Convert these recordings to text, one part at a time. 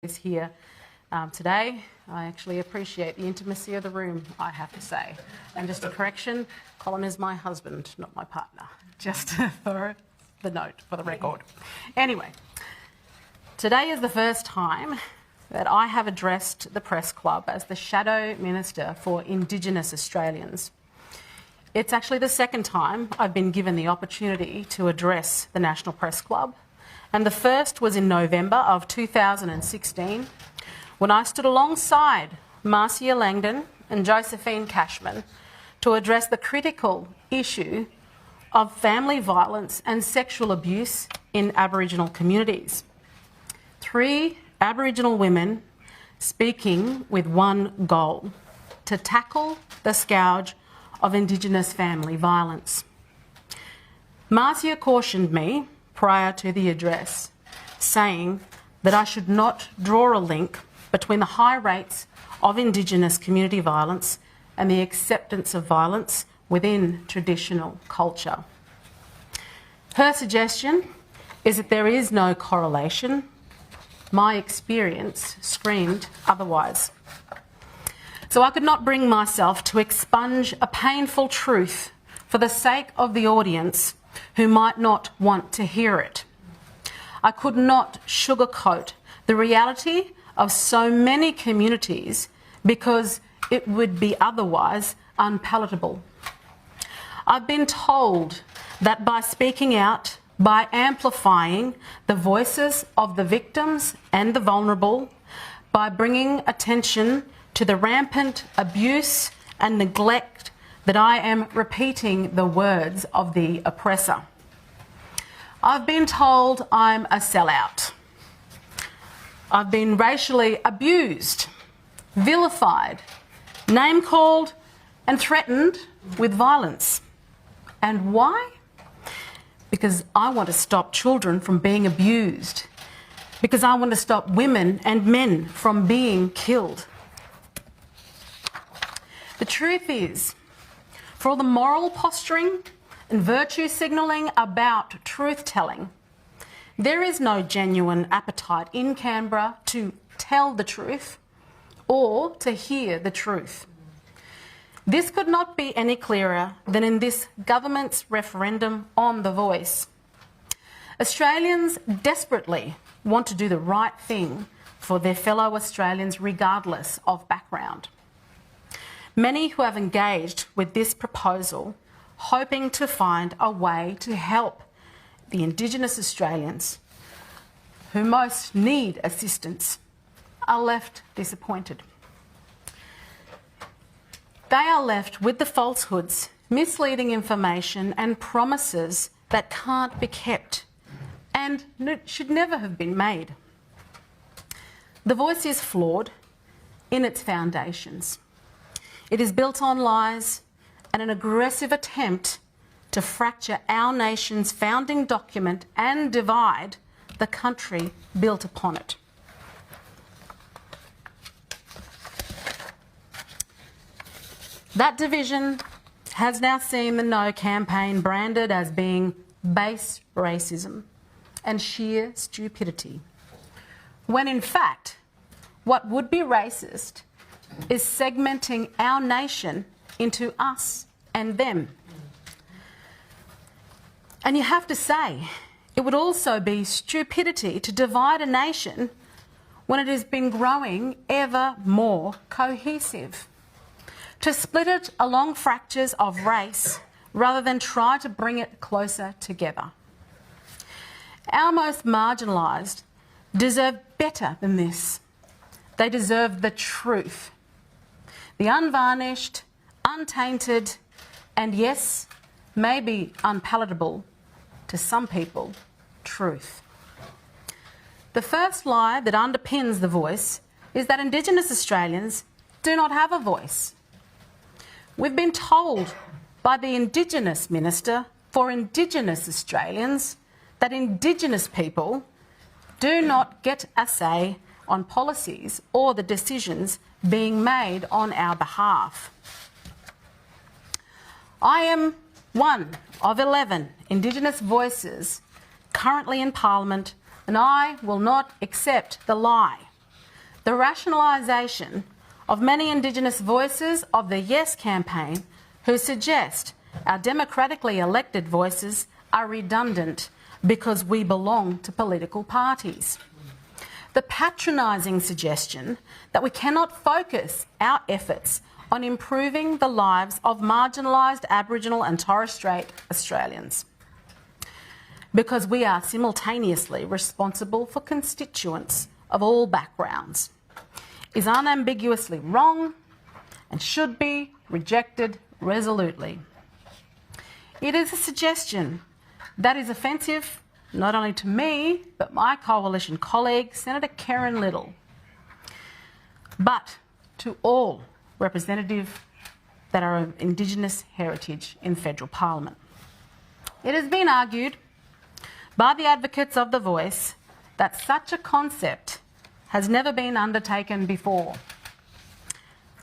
is here today. I actually appreciate the intimacy of the room, I have to say. And just a correction, Colin is my husband, not my partner, just for the note, for the record. Anyway, today is the first time that I have addressed the Press Club as the Shadow Minister for Indigenous Australians. It's actually the second time I've been given the opportunity to address the National Press Club, and the first was in November of 2016 when I stood alongside Marcia Langdon and Josephine Cashman to address the critical issue of family violence and sexual abuse in Aboriginal communities. 3 Aboriginal women speaking with one goal: to tackle the scourge of Indigenous family violence. Marcia cautioned me prior to the address, saying that I should not draw a link between the high rates of Indigenous community violence and the acceptance of violence within traditional culture. Her suggestion is that there is no correlation. My experience screamed otherwise. So I could not bring myself to expunge a painful truth for the sake of the audience who might not want to hear it. I could not sugarcoat the reality of so many communities because it would be otherwise unpalatable. I've been told that by speaking out, by amplifying the voices of the victims and the vulnerable, by bringing attention to the rampant abuse and neglect, that I am repeating the words of the oppressor. I've been told I'm a sellout. I've been racially abused, vilified, name-called and threatened with violence. And why? Because I want to stop children from being abused. Because I want to stop women and men from being killed. The truth is, for all the moral posturing and virtue signalling about truth-telling, there is no genuine appetite in Canberra to tell the truth or to hear the truth. This could not be any clearer than in this government's referendum on the voice. Australians desperately want to do the right thing for their fellow Australians regardless of background. Many who have engaged with this proposal hoping to find a way to help the Indigenous Australians who most need assistance are left disappointed. They are left with the falsehoods, misleading information and promises that can't be kept and should never have been made. The voice is flawed in its foundations. It is built on lies and an aggressive attempt to fracture our nation's founding document and divide the country built upon it. That division has now seen the No campaign branded as being base racism and sheer stupidity, when in fact what would be racist is segmenting our nation into us and them. And you have to say, it would also be stupidity to divide a nation when it has been growing ever more cohesive. To split it along fractures of race rather than try to bring it closer together. Our most marginalised deserve better than this. They deserve the truth. The unvarnished, untainted, and yes, maybe unpalatable to some people, truth. The first lie that underpins the voice is that Indigenous Australians do not have a voice. We've been told by the Indigenous Minister for Indigenous Australians that Indigenous people do not get a say on policies or the decisions being made on our behalf. I am one of 11 Indigenous voices currently in Parliament, and I will not accept the lie The rationalisation of many Indigenous voices of the Yes campaign who suggest our democratically elected voices are redundant because we belong to political parties. The patronising suggestion that we cannot focus our efforts on improving the lives of marginalised Aboriginal and Torres Strait Australians because we are simultaneously responsible for constituents of all backgrounds is unambiguously wrong and should be rejected resolutely. It is a suggestion that is offensive not only to me, but my coalition colleague, Senator Karen Little, but to all representatives that are of Indigenous heritage in federal parliament. It has been argued by the advocates of the voice that such a concept has never been undertaken before.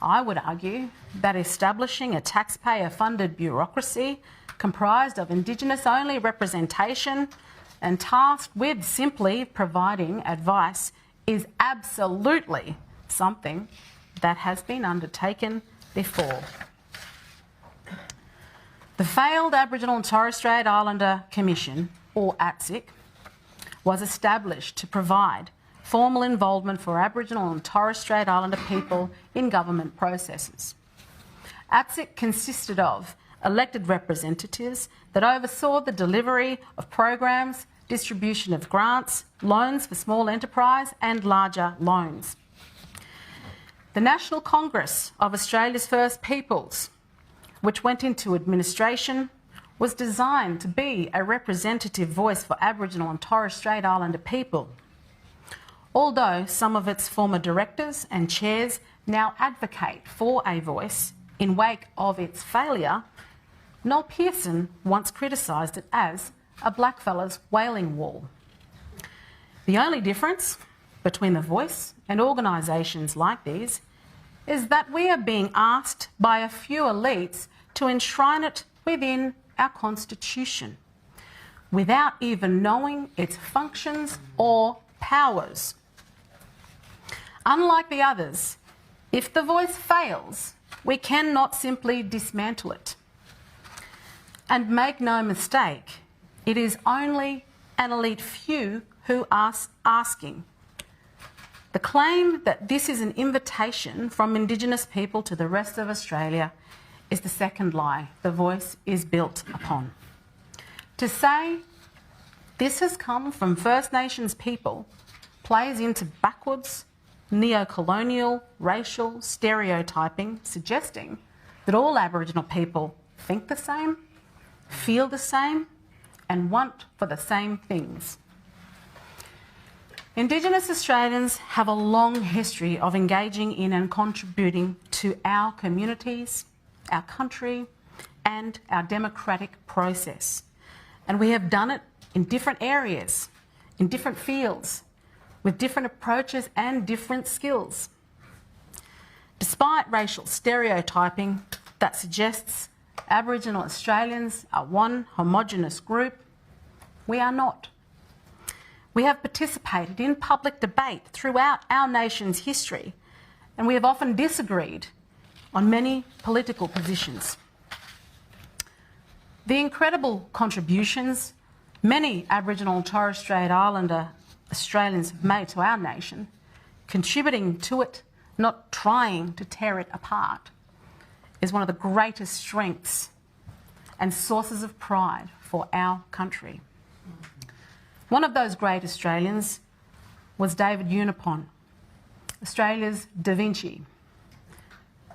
I would argue that establishing a taxpayer-funded bureaucracy comprised of Indigenous-only representation and tasked with simply providing advice is absolutely something that has been undertaken before. The failed Aboriginal and Torres Strait Islander Commission, or ATSIC, was established to provide formal involvement for Aboriginal and Torres Strait Islander people in government processes. ATSIC consisted of elected representatives that oversaw the delivery of programs, distribution of grants, loans for small enterprise and larger loans. The National Congress of Australia's First Peoples, which went into administration, was designed to be a representative voice for Aboriginal and Torres Strait Islander people. Although some of its former directors and chairs now advocate for a voice in wake of its failure, Noel Pearson once criticised it as a blackfellas wailing wall. The only difference between the voice and organisations like these is that we are being asked by a few elites to enshrine it within our constitution without even knowing its functions or powers. Unlike the others, if the voice fails, we cannot simply dismantle it. And make no mistake, it is only an elite few who are asking. The claim that this is an invitation from Indigenous people to the rest of Australia is the second lie the voice is built upon. To say this has come from First Nations people plays into backwards, neo-colonial, racial stereotyping, suggesting that all Aboriginal people think the same, feel the same, and want for the same things. Indigenous Australians have a long history of engaging in and contributing to our communities, our country, and our democratic process. And we have done it in different areas, in different fields, with different approaches and different skills. Despite racial stereotyping that suggests Aboriginal Australians are one homogenous group, we are not. We have participated in public debate throughout our nation's history, and we have often disagreed on many political positions. The incredible contributions many Aboriginal and Torres Strait Islander Australians have made to our nation, contributing to it, not trying to tear it apart, is one of the greatest strengths and sources of pride for our country. One of those great Australians was David Unipon, Australia's Da Vinci,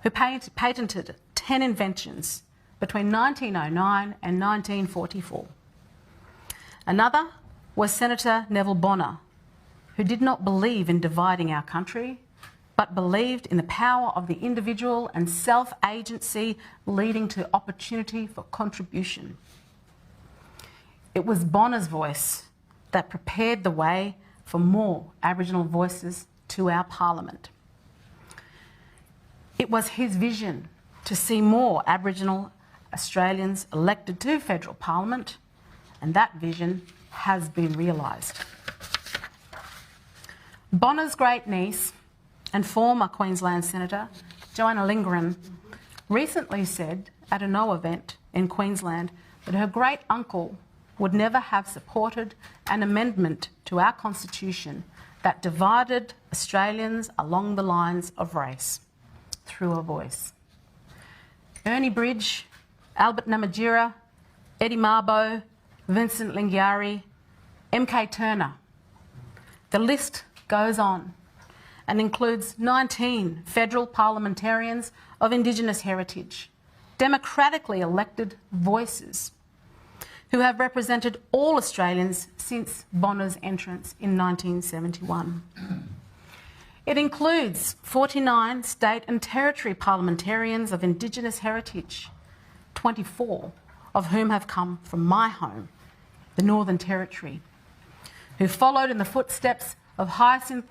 who patented 10 inventions between 1909 and 1944. Another was Senator Neville Bonner, who did not believe in dividing our country, but believed in the power of the individual and self-agency leading to opportunity for contribution. It was Bonner's voice that prepared the way for more Aboriginal voices to our parliament. It was his vision to see more Aboriginal Australians elected to federal parliament, and that vision has been realised. Bonner's great niece, and former Queensland Senator Joanna Lindgren recently said at a No event in Queensland that her great-uncle would never have supported an amendment to our Constitution that divided Australians along the lines of race through a voice. Ernie Bridge, Albert Namatjira, Eddie Mabo, Vincent Lingiari, MK Turner. The list goes on and includes 19 federal parliamentarians of Indigenous heritage, democratically elected voices who have represented all Australians since Bonner's entrance in 1971. It includes 49 state and territory parliamentarians of Indigenous heritage, 24 of whom have come from my home, the Northern Territory, who followed in the footsteps of Jacinta,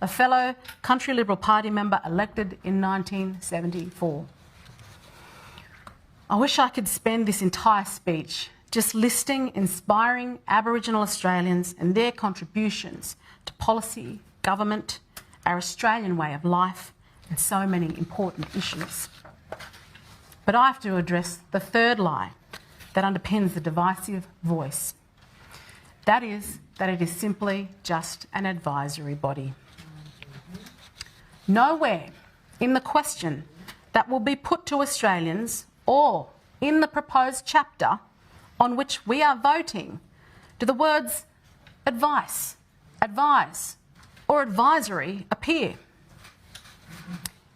a fellow Country Liberal Party member elected in 1974. I wish I could spend this entire speech just listing inspiring Aboriginal Australians and their contributions to policy, government, our Australian way of life, and so many important issues. But I have to address the third lie that underpins the divisive voice. That is that it is simply just an advisory body. Nowhere in the question that will be put to Australians or in the proposed chapter on which we are voting do the words advice, advise, or advisory appear.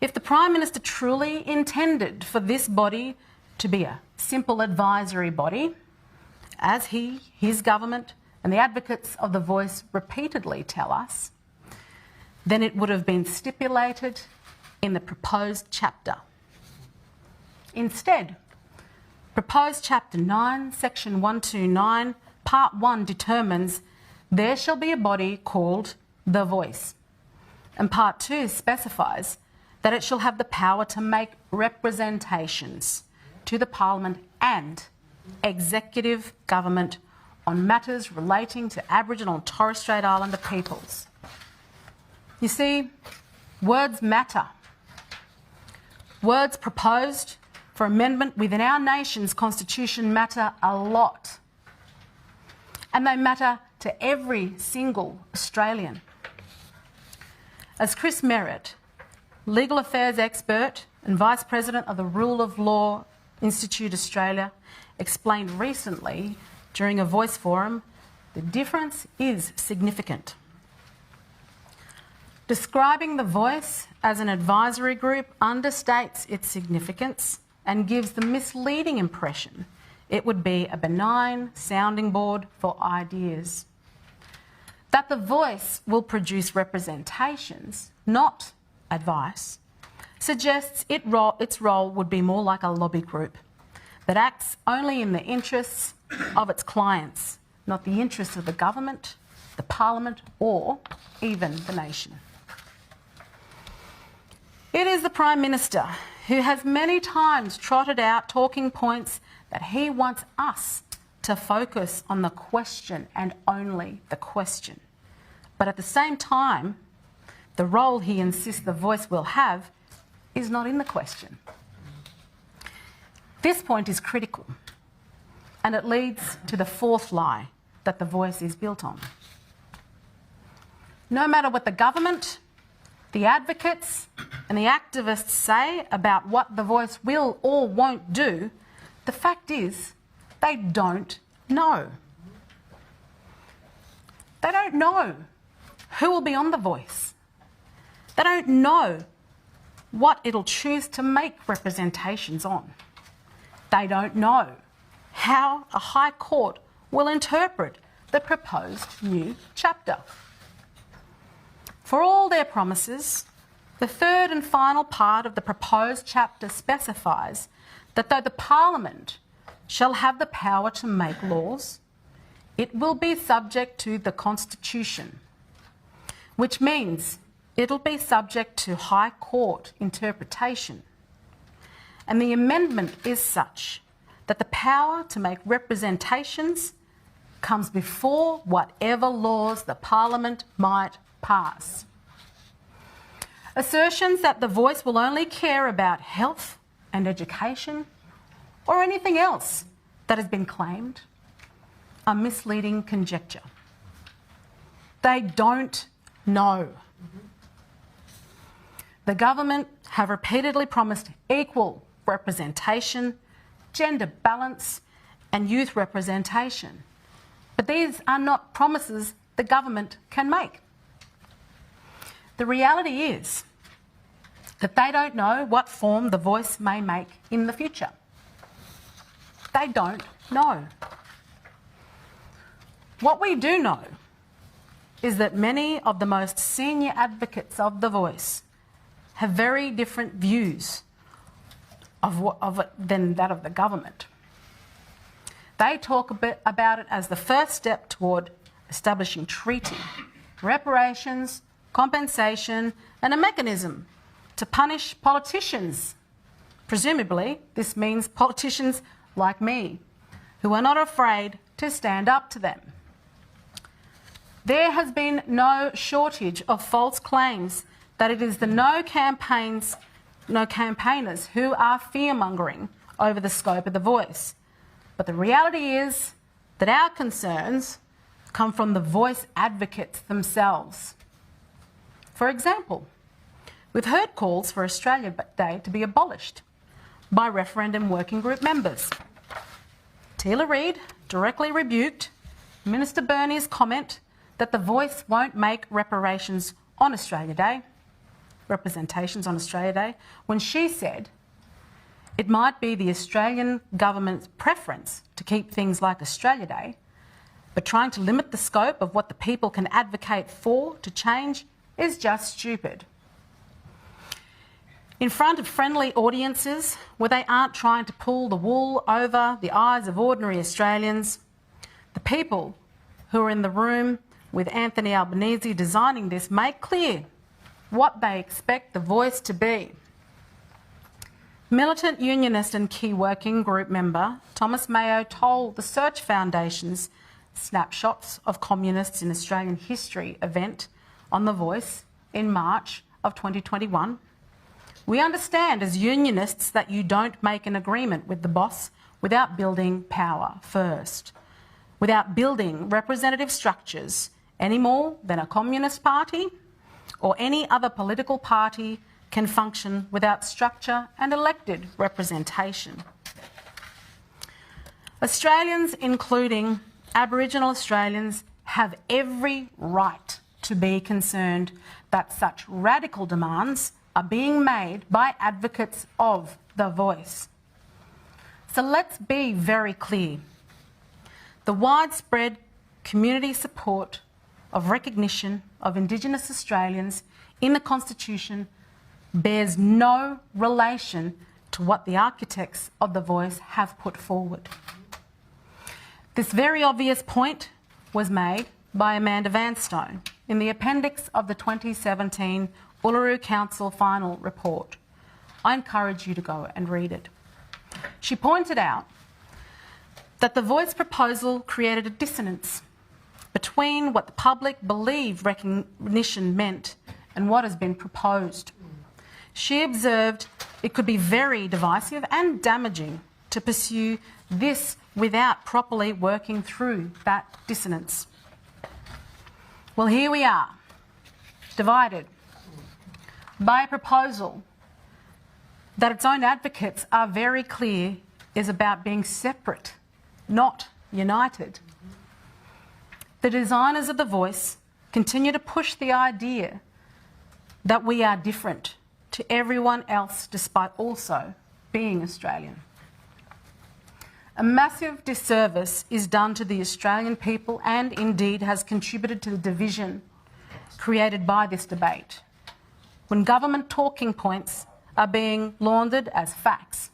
If the Prime Minister truly intended for this body to be a simple advisory body, as he, his government, and the advocates of the voice repeatedly tell us, then it would have been stipulated in the proposed chapter. Instead, proposed Chapter 9, Section 129, Part 1 determines there shall be a body called the Voice, and Part 2 specifies that it shall have the power to make representations to the Parliament and executive government on matters relating to Aboriginal and Torres Strait Islander peoples. You see, words matter. Words proposed for amendment within our nation's constitution matter a lot. And they matter to every single Australian. As Chris Merritt, legal affairs expert and Vice President of the Rule of Law Institute Australia, explained recently during a Voice forum, the difference is significant. Describing the Voice as an advisory group understates its significance and gives the misleading impression it would be a benign sounding board for ideas. That the Voice will produce representations, not advice, suggests its role would be more like a lobby group that acts only in the interests of its clients, not the interests of the government, the Parliament, or even the nation. It is the Prime Minister who has many times trotted out talking points that he wants us to focus on the question and only the question. But at the same time, the role he insists the Voice will have is not in the question. This point is critical, and it leads to the fourth lie that the Voice is built on. No matter what the government, the advocates and the activists say about what the Voice will or won't do, the fact is they don't know. They don't know who will be on the Voice. They don't know what it'll choose to make representations on. They don't know how a High Court will interpret the proposed new chapter. For all their promises, the third and final part of the proposed chapter specifies that though the Parliament shall have the power to make laws, it will be subject to the Constitution, which means it'll be subject to High Court interpretation. And the amendment is such that the power to make representations comes before whatever laws the Parliament might pass. Assertions that the Voice will only care about health and education or anything else that has been claimed are misleading conjecture. They don't know. The government have repeatedly promised equal representation, gender balance and youth representation. But these are not promises the government can make. The reality is that they don't know what form the Voice may make in the future. They don't know. What we do know is that many of the most senior advocates of the Voice have very different views of it than that of the government. They talk a bit about it as the first step toward establishing treaty, reparations, compensation and a mechanism to punish politicians. Presumably, this means politicians like me, who are not afraid to stand up to them. There has been no shortage of false claims that it is the no campaigners who are fear-mongering over the scope of the Voice. But the reality is that our concerns come from the Voice advocates themselves. For example, we've heard calls for Australia Day to be abolished by Referendum Working Group members. Teela Reid directly rebuked Minister Burney's comment that the Voice won't make reparations on Australia Day, representations on Australia Day, when she said it might be the Australian government's preference to keep things like Australia Day, but trying to limit the scope of what the people can advocate for to change is just stupid. In front of friendly audiences where they aren't trying to pull the wool over the eyes of ordinary Australians, the people who are in the room with Anthony Albanese designing this make clear what they expect the Voice to be. Militant unionist and key working group member Thomas Mayo told the Search Foundation's Snapshots of Communists in Australian History event on The Voice in March of 2021, "We understand as unionists that you don't make an agreement with the boss without building power first, without building representative structures any more than a Communist Party or any other political party can function without structure and elected representation. Australians, including Aboriginal Australians, have every right to be concerned that such radical demands are being made by advocates of the Voice." So let's be very clear. The widespread community support of recognition of Indigenous Australians in the Constitution bears no relation to what the architects of the Voice have put forward. This very obvious point was made by Amanda Vanstone in the appendix of the 2017 Uluru Council final report. I encourage you to go and read it. She pointed out that the Voice proposal created a dissonance between what the public believed recognition meant and what has been proposed. She observed it could be very divisive and damaging to pursue this without properly working through that dissonance. Well, here we are, divided by a proposal that its own advocates are very clear is about being separate, not united. The designers of the Voice continue to push the idea that we are different to everyone else despite also being Australian. A massive disservice is done to the Australian people and indeed has contributed to the division created by this debate, when government talking points are being laundered as facts,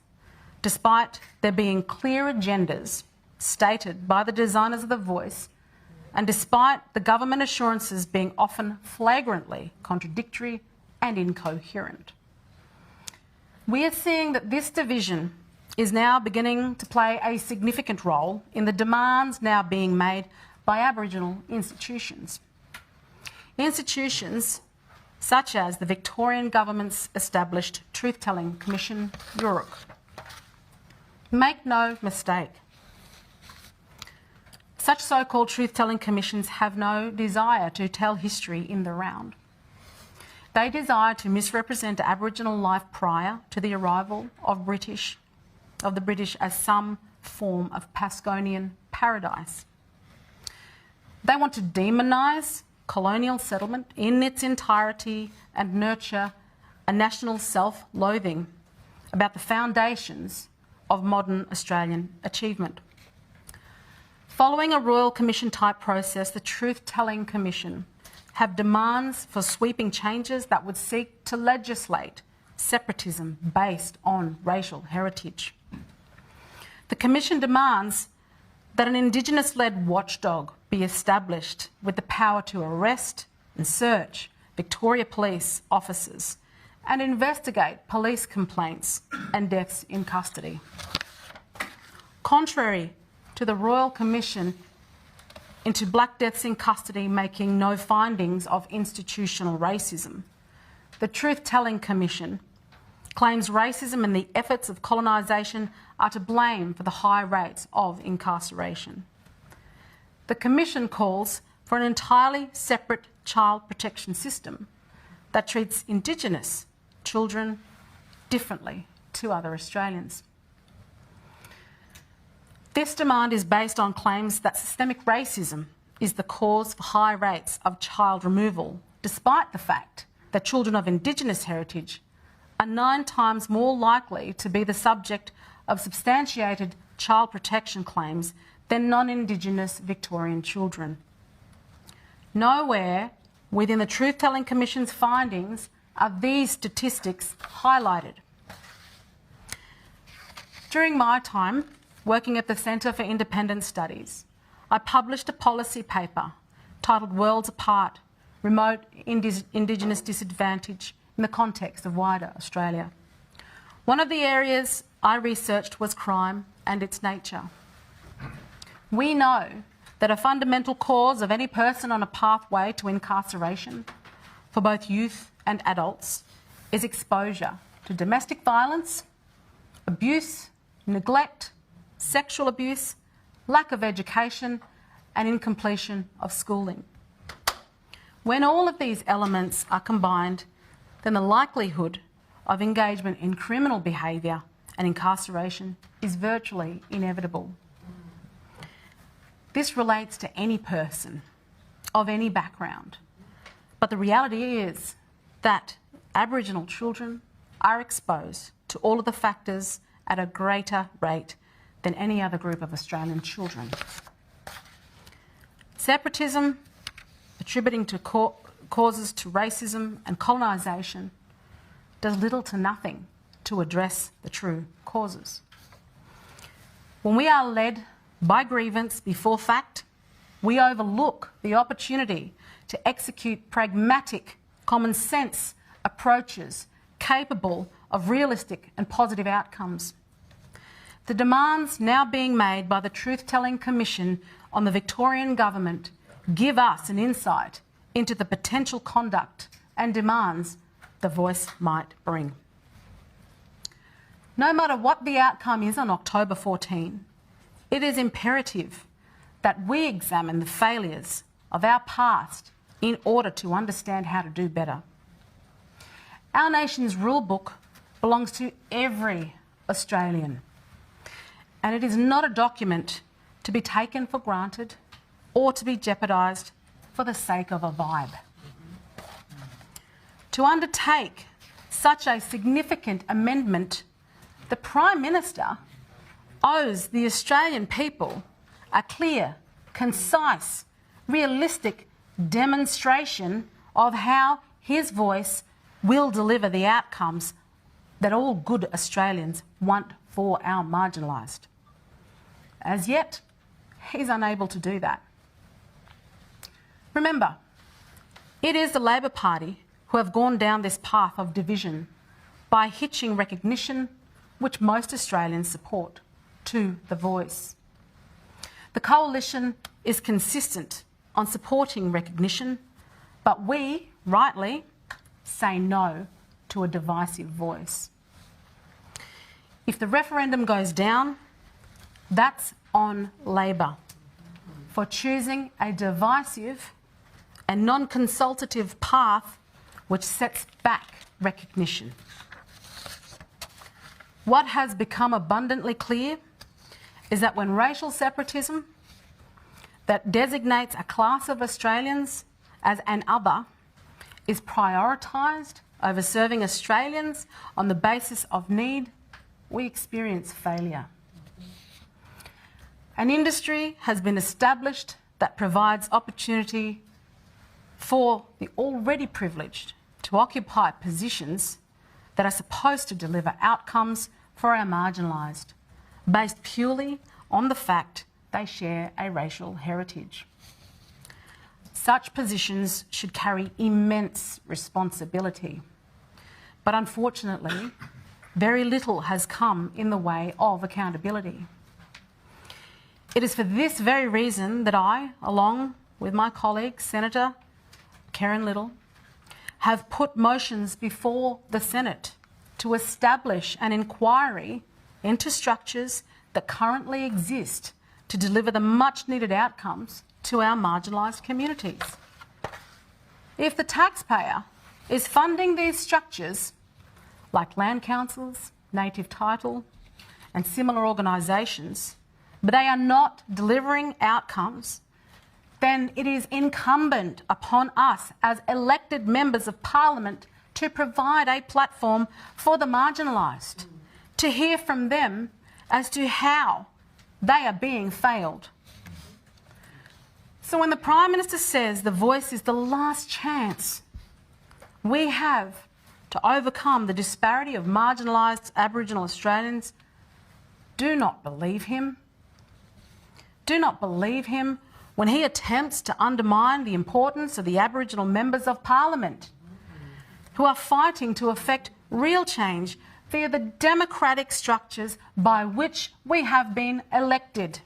despite there being clear agendas stated by the designers of the Voice, and despite the government assurances being often flagrantly contradictory and incoherent. We are seeing that this division is now beginning to play a significant role in the demands now being made by Aboriginal institutions. Institutions such as the Victorian government's established Truth-Telling Commission, Europe. Make no mistake, such so-called truth-telling commissions have no desire to tell history in the round. They desire to misrepresent Aboriginal life prior to the arrival of the British as some form of Pasconian paradise. They want to demonise colonial settlement in its entirety and nurture a national self-loathing about the foundations of modern Australian achievement. Following a Royal Commission type process, the Truth-Telling Commission have demands for sweeping changes that would seek to legislate separatism based on racial heritage. The Commission demands that an Indigenous-led watchdog be established with the power to arrest and search Victoria Police officers and investigate police complaints and deaths in custody. Contrary to the Royal Commission into black deaths in custody making no findings of institutional racism, the Truth-Telling Commission claims racism and the efforts of colonisation are to blame for the high rates of incarceration. The Commission calls for an entirely separate child protection system that treats Indigenous children differently to other Australians. This demand is based on claims that systemic racism is the cause for high rates of child removal, despite the fact that children of Indigenous heritage are 9 times more likely to be the subject of substantiated child protection claims than non-Indigenous Victorian children. Nowhere within the Truth-Telling Commission's findings are these statistics highlighted. During my time working at the Centre for Independent Studies, I published a policy paper titled Worlds Apart, Remote Indigenous Disadvantage in the context of wider Australia. One of the areas I researched was crime and its nature. We know that a fundamental cause of any person on a pathway to incarceration for both youth and adults is exposure to domestic violence, abuse, neglect, sexual abuse, lack of education and incompletion of schooling. When all of these elements are combined, then the likelihood of engagement in criminal behaviour and incarceration is virtually inevitable. This relates to any person of any background, but the reality is that Aboriginal children are exposed to all of the factors at a greater rate than any other group of Australian children. Separatism, attributing to causes to racism and colonisation, does little to nothing to address the true causes. When we are led by grievance before fact, we overlook the opportunity to execute pragmatic, common sense approaches capable of realistic and positive outcomes. The demands now being made by the Truth-Telling Commission on the Victorian Government give us an insight into the potential conduct and demands the voice might bring. No matter what the outcome is on October 14, it is imperative that we examine the failures of our past in order to understand how to do better. Our nation's rule book belongs to every Australian, and it is not a document to be taken for granted or to be jeopardised for the sake of a vibe. To undertake such a significant amendment, the Prime Minister owes the Australian people a clear, concise, realistic demonstration of how his voice will deliver the outcomes that all good Australians want for our marginalised. As yet, he's unable to do that. Remember, it is the Labor Party who have gone down this path of division by hitching recognition, which most Australians support, to the voice. The Coalition is consistent on supporting recognition, but we, rightly, say no to a divisive voice. If the referendum goes down, that's on Labor for choosing a divisive and non-consultative path which sets back recognition. What has become abundantly clear is that when racial separatism that designates a class of Australians as an other is prioritised over serving Australians on the basis of need, we experience failure. An industry has been established that provides opportunity for the already privileged to occupy positions that are supposed to deliver outcomes for our marginalised, based purely on the fact they share a racial heritage. Such positions should carry immense responsibility, but unfortunately, very little has come in the way of accountability. It is for this very reason that I, along with my colleague, Senator Karen Little, have put motions before the Senate to establish an inquiry into structures that currently exist to deliver the much-needed outcomes to our marginalised communities. If the taxpayer is funding these structures, like land councils, native title and similar organisations, but they are not delivering outcomes, then it is incumbent upon us as elected members of Parliament to provide a platform for the marginalised, to hear from them as to how they are being failed. So when the Prime Minister says the voice is the last chance we have to overcome the disparity of marginalised Aboriginal Australians, do not believe him. Do not believe him when he attempts to undermine the importance of the Aboriginal members of Parliament who are fighting to effect real change via the democratic structures by which we have been elected.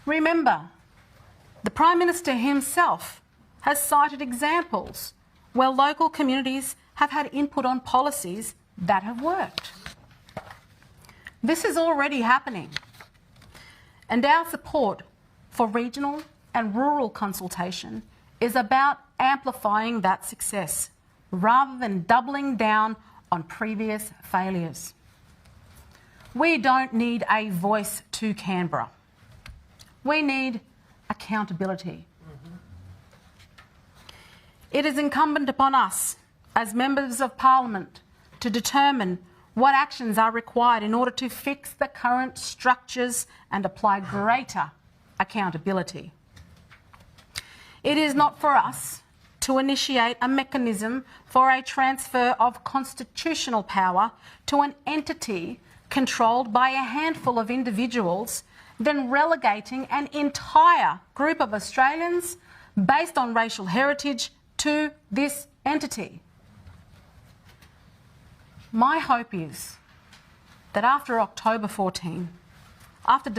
Remember, the Prime Minister himself has cited examples where local communities have had input on policies that have worked. This is already happening, and our support for regional and rural consultation is about amplifying that success rather than doubling down on previous failures. We don't need a voice to Canberra. We need accountability. It is incumbent upon us as members of Parliament to determine what actions are required in order to fix the current structures and apply greater accountability. It is not for us to initiate a mechanism for a transfer of constitutional power to an entity controlled by a handful of individuals, then relegating an entire group of Australians based on racial heritage to this entity. My hope is that after October 14, after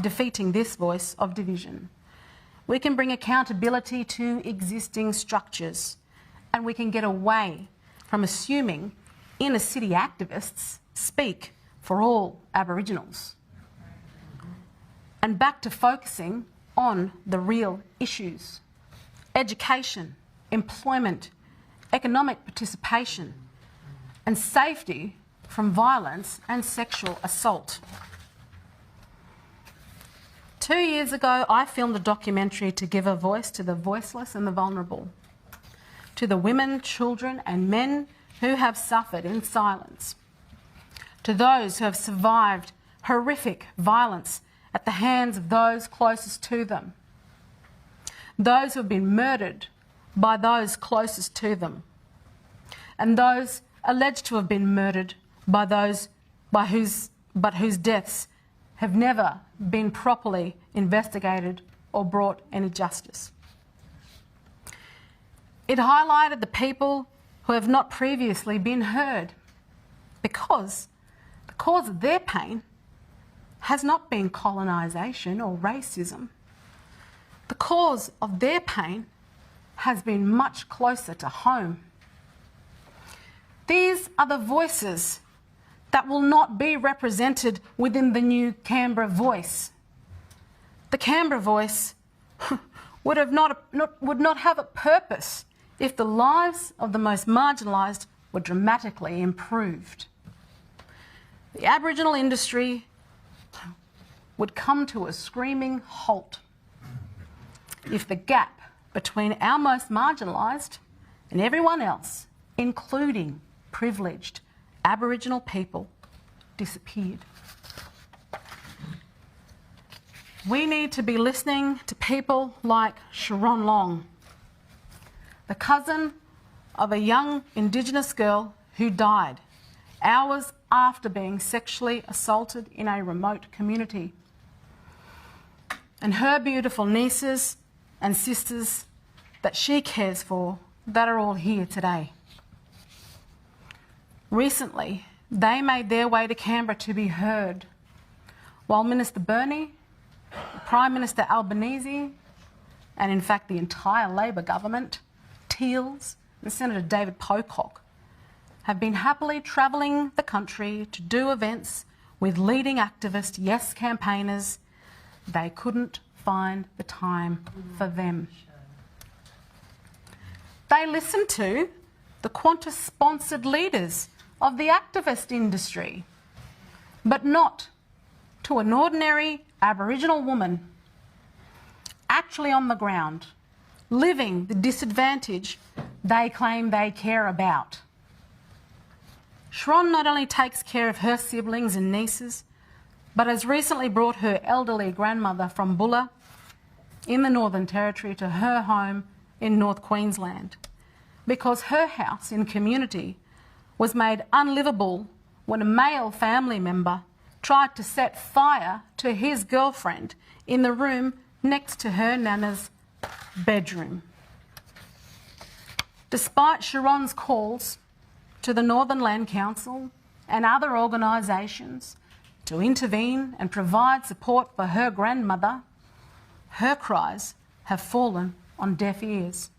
defeating this voice of division, we can bring accountability to existing structures and we can get away from assuming inner city activists speak for all Aboriginals and back to focusing on the real issues: education, employment, economic participation, and safety from violence and sexual assault. 2 years ago, I filmed a documentary to give a voice to the voiceless and the vulnerable, to the women, children and men who have suffered in silence, to those who have survived horrific violence at the hands of those closest to them, those who have been murdered by those closest to them, and those alleged to have been murdered by those whose deaths have never been properly investigated or brought any justice. It highlighted the people who have not previously been heard because the cause of their pain has not been colonisation or racism. The cause of their pain has been much closer to home. These are the voices that will not be represented within the new Canberra Voice. The Canberra Voice would not have a purpose if the lives of the most marginalised were dramatically improved. The Aboriginal industry would come to a screaming halt if the gap between our most marginalised and everyone else, including privileged Aboriginal people, disappeared. We need to be listening to people like Sharon Long, the cousin of a young Indigenous girl who died hours after being sexually assaulted in a remote community, and her beautiful nieces and sisters that she cares for that are all here today. Recently, they made their way to Canberra to be heard, while Minister Burney, Prime Minister Albanese, and in fact the entire Labor government, Teals and Senator David Pocock, have been happily travelling the country to do events with leading activist Yes campaigners. They couldn't find the time for them. They listened to the Qantas-sponsored leaders of the activist industry, but not to an ordinary Aboriginal woman actually on the ground, living the disadvantage they claim they care about. Sharon not only takes care of her siblings and nieces, but has recently brought her elderly grandmother from Bulla in the Northern Territory to her home in North Queensland, because her house in community was made unlivable when a male family member tried to set fire to his girlfriend in the room next to her nana's bedroom. Despite Sharon's calls to the Northern Land Council and other organisations to intervene and provide support for her grandmother, her cries have fallen on deaf ears.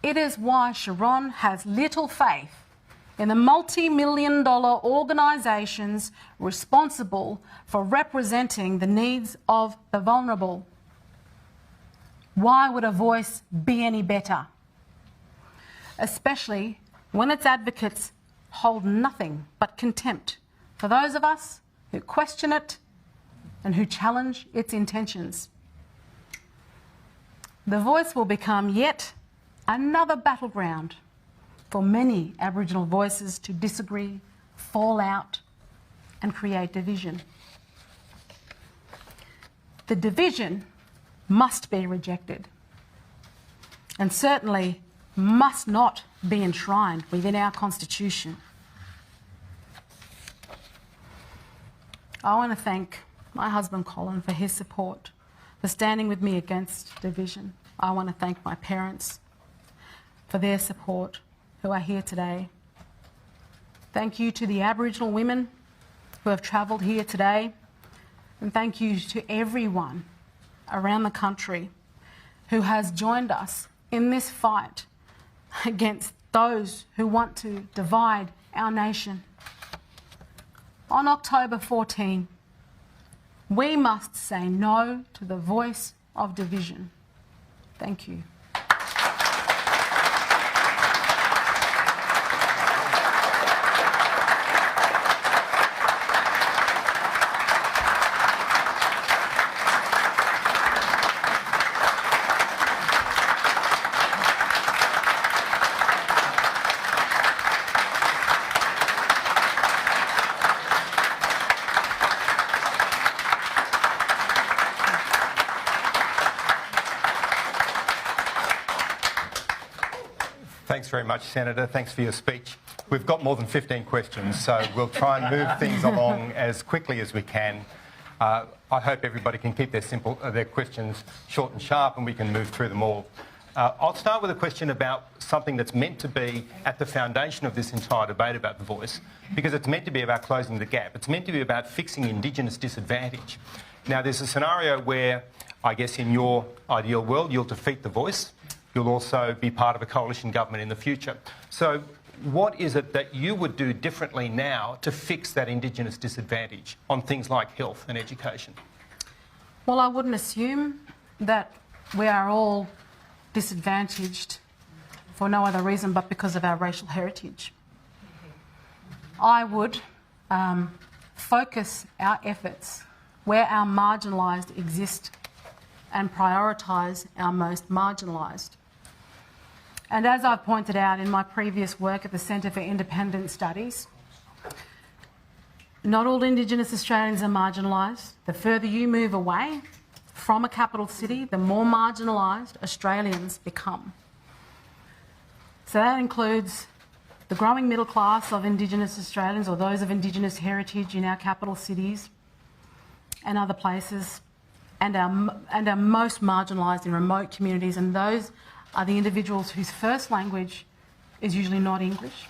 It is why Sharon has little faith in the multi-million-dollar organisations responsible for representing the needs of the vulnerable. Why would a voice be any better? Especially when its advocates hold nothing but contempt for those of us who question it and who challenge its intentions. The Voice will become yet another battleground for many Aboriginal voices to disagree, fall out and create division. The division must be rejected and certainly must not be enshrined within our Constitution. I want to thank my husband Colin for his support, for standing with me against division. I want to thank my parents for their support who are here today. Thank you to the Aboriginal women who have travelled here today, and thank you to everyone around the country who has joined us in this fight against those who want to divide our nation. On October 14, we must say no to the voice of division. Thank you. Thanks very much, Senator. Thanks for your speech. We've got more than 15 questions, so we'll try and move things along as quickly as we can. I hope everybody can keep their questions short and sharp and we can move through them all. I'll start with a question about something that's meant to be at the foundation of this entire debate about the voice, because it's meant to be about closing the gap. It's meant to be about fixing Indigenous disadvantage. Now, there's a scenario where, I guess in your ideal world, you'll defeat the voice, You'll also be part of a coalition government in the future. So what is it that you would do differently now to fix that Indigenous disadvantage on things like health and education? Well, I wouldn't assume that we are all disadvantaged for no other reason but because of our racial heritage. I would focus our efforts where our marginalised exist and prioritise our most marginalised. And as I pointed out in my previous work at the Centre for Independent Studies, not all Indigenous Australians are marginalised. The further you move away from a capital city, the more marginalised Australians become. So that includes the growing middle class of Indigenous Australians or those of Indigenous heritage in our capital cities and other places, and our most marginalised in remote communities, and those are the individuals whose first language is usually not English,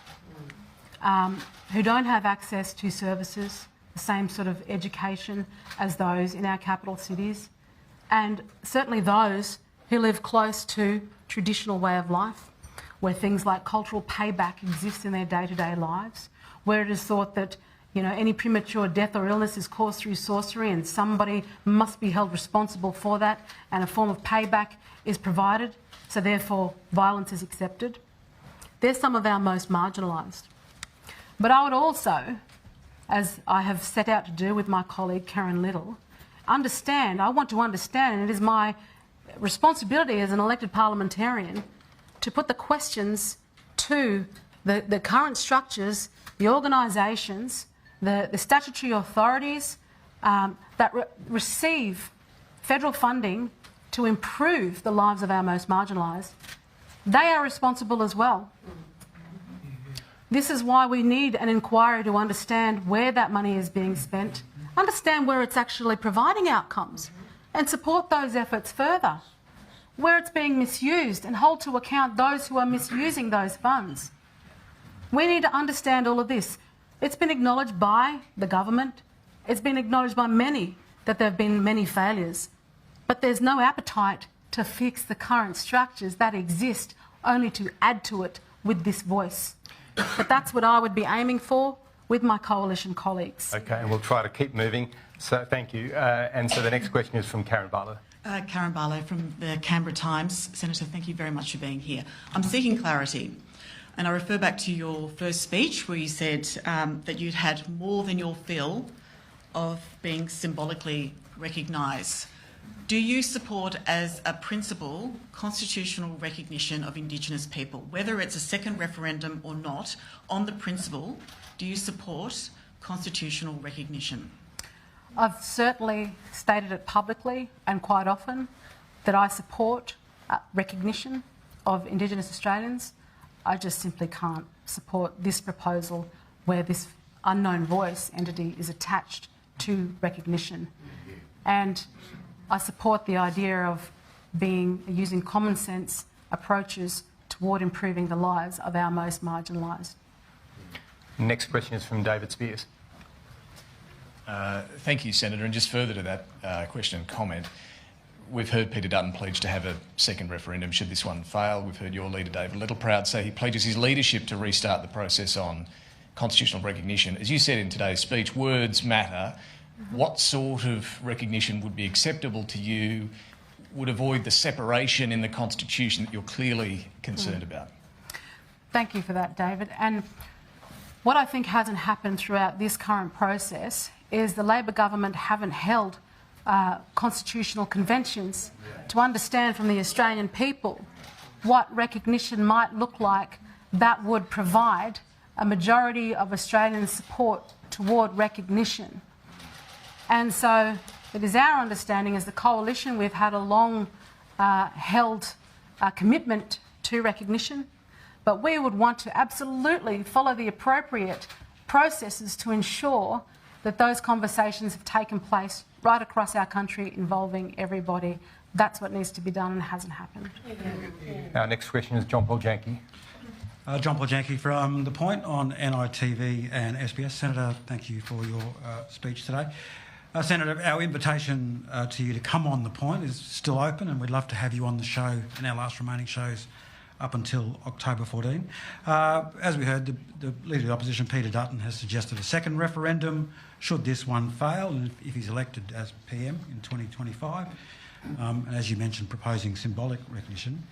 who don't have access to services, the same sort of education as those in our capital cities, and certainly those who live close to traditional way of life, where things like cultural payback exist in their day-to-day lives, where it is thought that any premature death or illness is caused through sorcery and somebody must be held responsible for that, and a form of payback is provided, so therefore violence is accepted. They're some of our most marginalised. But I would also, as I have set out to do with my colleague Karen Little, I want to understand, and it is my responsibility as an elected parliamentarian to put the questions to the current structures, the organisations, the statutory authorities that receive federal funding to improve the lives of our most marginalised. They are responsible as well. This is why we need an inquiry to understand where that money is being spent, understand where it's actually providing outcomes, and support those efforts further, where it's being misused, and hold to account those who are misusing those funds. We need to understand all of this. It's been acknowledged by the government. It's been acknowledged by many that there have been many failures. But there's no appetite to fix the current structures that exist, only to add to it with this voice. But that's what I would be aiming for with my coalition colleagues. Okay, and we'll try to keep moving. So thank you. And so the next question is from Karen Barlow. Karen Barlow from the Canberra Times. Senator, thank you very much for being here. I'm seeking clarity, and I refer back to your first speech where you said that you'd had more than your fill of being symbolically recognised. Do you support as a principle constitutional recognition of Indigenous people? Whether it's a second referendum or not, on the principle, do you support constitutional recognition? I've certainly stated it publicly and quite often that I support recognition of Indigenous Australians. I just simply can't support this proposal where this unknown voice entity is attached to recognition. And I support the idea of using common sense approaches toward improving the lives of our most marginalised. Next question is from David Spears. Thank you, Senator. And just further to that question and comment, we've heard Peter Dutton pledge to have a second referendum should this one fail. We've heard your leader, David Littleproud, say he pledges his leadership to restart the process on constitutional recognition. As you said in today's speech, words matter. What sort of recognition would be acceptable to you, would avoid the separation in the Constitution that you're clearly concerned about? Thank you for that, David. And what I think hasn't happened throughout this current process is the Labor government haven't held constitutional conventions to understand from the Australian people what recognition might look like that would provide a majority of Australian support toward recognition. And so it is our understanding as the coalition we've had a long held commitment to recognition, but we would want to absolutely follow the appropriate processes to ensure that those conversations have taken place right across our country involving everybody. That's what needs to be done and hasn't happened. Our next question is John Paul Janke. John Paul Janke from The Point on NITV and SBS. Senator, thank you for your speech today. Senator, our invitation to you to come on the point is still open, and we'd love to have you on the show in our last remaining shows up until October 14. As we heard, the Leader of the Opposition, Peter Dutton, has suggested a second referendum should this one fail, and if he's elected as PM in 2025. And as you mentioned, proposing symbolic recognition.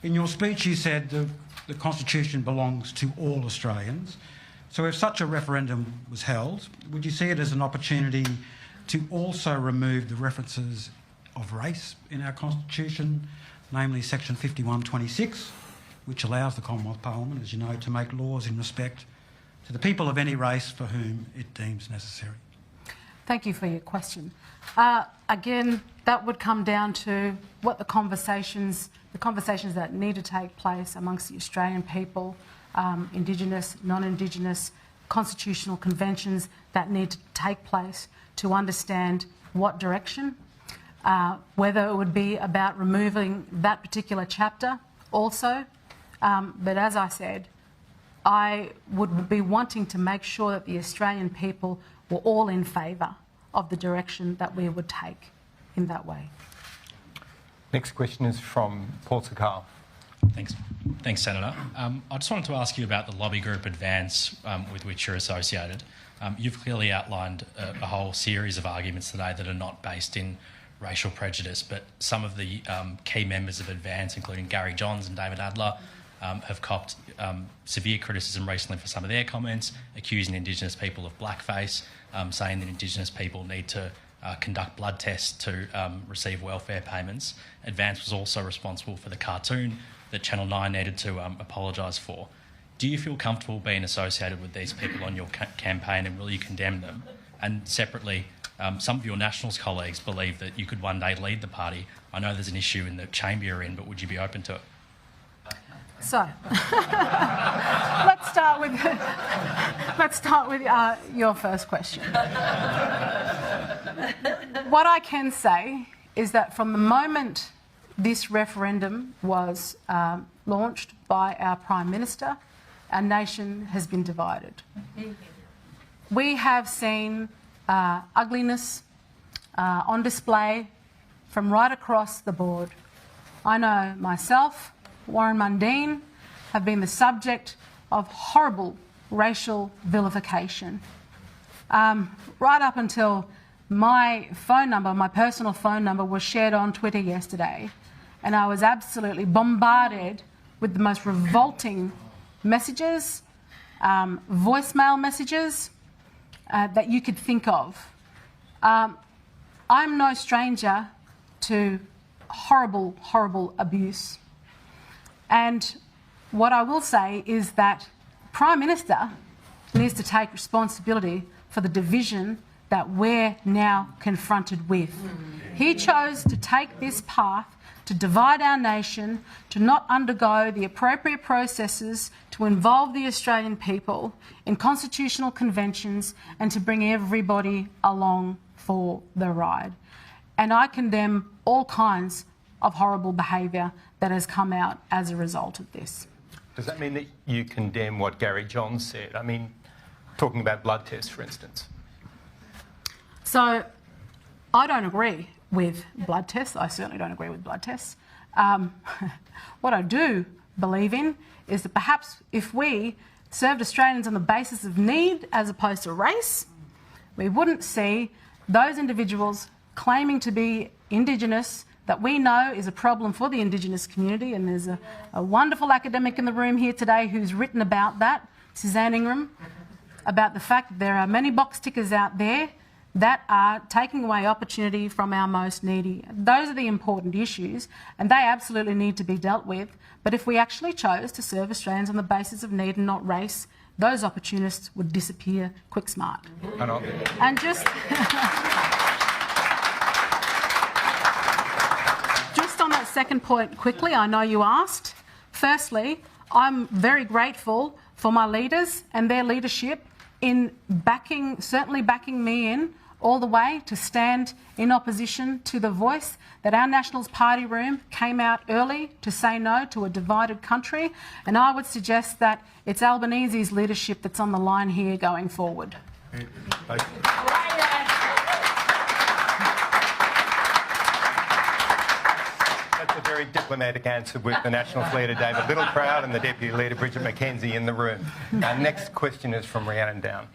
In your speech, you said the Constitution belongs to all Australians. So if such a referendum was held, would you see it as an opportunity to also remove the references of race in our Constitution, namely Section 51(26), which allows the Commonwealth Parliament, as you know, to make laws in respect to the people of any race for whom it deems necessary? Thank you for your question. Again, that would come down to what the conversations that need to take place amongst the Australian people, Indigenous, non-Indigenous, constitutional conventions that need to take place to understand what direction, whether it would be about removing that particular chapter also. But as I said, I would be wanting to make sure that the Australian people were all in favour of the direction that we would take in that way. Next question is from Paul Sakal. Thanks, Senator. I just wanted to ask you about the lobby group Advance with which you're associated. You've clearly outlined a whole series of arguments today that are not based in racial prejudice, but some of the key members of Advance, including Gary Johns and David Adler, have copped severe criticism recently for some of their comments, accusing Indigenous people of blackface, saying that Indigenous people need to conduct blood tests to receive welfare payments. Advance was also responsible for the cartoon that Channel 9 needed to apologise for. Do you feel comfortable being associated with these people on your campaign, and will you condemn them? And separately, some of your Nationals colleagues believe that you could one day lead the party. I know there's an issue in the chamber you're in, but would you be open to it? So, let's start with your first question. What I can say is that from the moment this referendum was launched by our Prime Minister, our nation has been divided. We have seen ugliness on display from right across the board. I know myself, Warren Mundine, have been the subject of horrible racial vilification. Right up until my phone number, my personal phone number, was shared on Twitter yesterday, and I was absolutely bombarded with the most revolting messages, voicemail messages that you could think of. I'm no stranger to horrible, horrible abuse. And what I will say is that the Prime Minister needs to take responsibility for the division that we're now confronted with. He chose to take this path to divide our nation, to not undergo the appropriate processes to involve the Australian people in constitutional conventions and to bring everybody along for the ride. And I condemn all kinds of horrible behaviour that has come out as a result of this. Does that mean that you condemn what Gary Johns said? I mean, talking about blood tests, for instance. So, I don't agree with blood tests. I certainly don't agree with blood tests. What I do believe in is that perhaps if we served Australians on the basis of need as opposed to race, we wouldn't see those individuals claiming to be Indigenous that we know is a problem for the Indigenous community, and there's a wonderful academic in the room here today who's written about that, Suzanne Ingram, about the fact that there are many box tickers out there that are taking away opportunity from our most needy. Those are the important issues, and they absolutely need to be dealt with. But if we actually chose to serve Australians on the basis of need and not race, those opportunists would disappear quick smart. And just on that second point quickly, I know you asked. Firstly, I'm very grateful for my leaders and their leadership in certainly backing me in all the way to stand in opposition to the voice that our Nationals party room came out early to say no to a divided country. And I would suggest that it's Albanese's leadership that's on the line here going forward. a very diplomatic answer with the Nationals leader David Littleproud and the Deputy Leader Bridget McKenzie in the room. Our next question is from Rhiannon Down.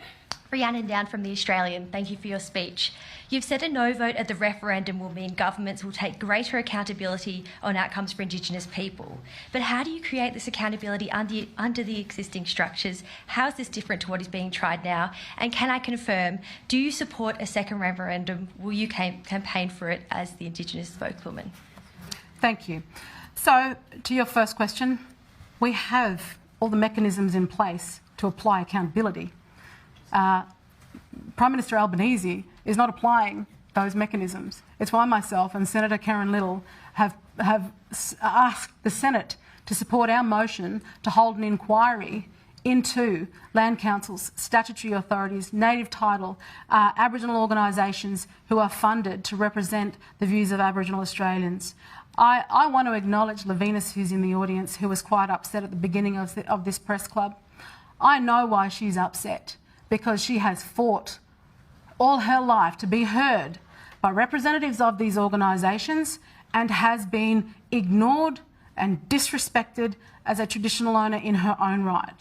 Rhiannon Down from The Australian. Thank you for your speech. You've said a no vote at the referendum will mean governments will take greater accountability on outcomes for Indigenous people. But how do you create this accountability under the existing structures? How is this different to what is being tried now? And can I confirm, do you support a second referendum? Will you campaign for it as the Indigenous spokeswoman? Thank you. So, to your first question, we have all the mechanisms in place to apply accountability. Prime Minister Albanese is not applying those mechanisms. It's why myself and Senator Karen Little have asked the Senate to support our motion to hold an inquiry into land councils, statutory authorities, native title, Aboriginal organisations who are funded to represent the views of Aboriginal Australians. I want to acknowledge Lavinas, who's in the audience, who was quite upset at the beginning of this press club. I know why she's upset, because she has fought all her life to be heard by representatives of these organisations and has been ignored and disrespected as a traditional owner in her own right.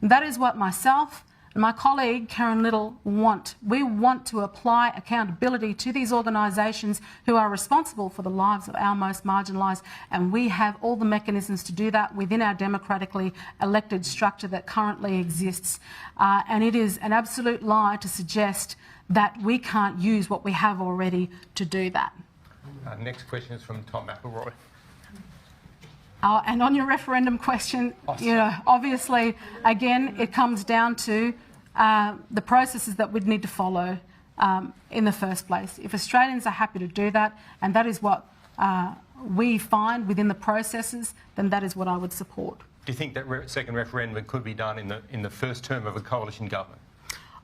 That is what myself and my colleague Karen Little want. We want to apply accountability to these organisations who are responsible for the lives of our most marginalised, and we have all the mechanisms to do that within our democratically elected structure that currently exists. And it is an absolute lie to suggest that we can't use what we have already to do that. Next question is from Tom McElroy. And on your referendum question, you know, obviously, again, it comes down to the processes that we'd need to follow in the first place. If Australians are happy to do that, and that is what we find within the processes, then that is what I would support. Do you think that second referendum could be done in the first term of a coalition government?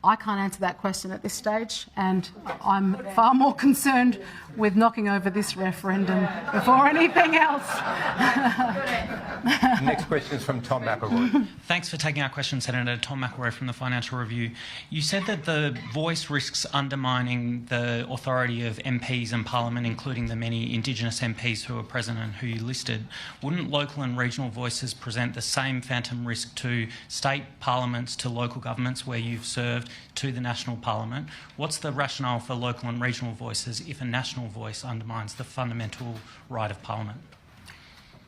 I can't answer that question at this stage, and I'm far more concerned with knocking over this referendum before anything else. Next question is from Tom McElroy. Thanks for taking our question, Senator. Tom McElroy from the Financial Review. You said that the voice risks undermining the authority of MPs and Parliament, including the many Indigenous MPs who are present and who you listed. Wouldn't local and regional voices present the same phantom risk to state parliaments, to local governments where you've served, to the national parliament? What's the rationale for local and regional voices if a national voice undermines the fundamental right of parliament?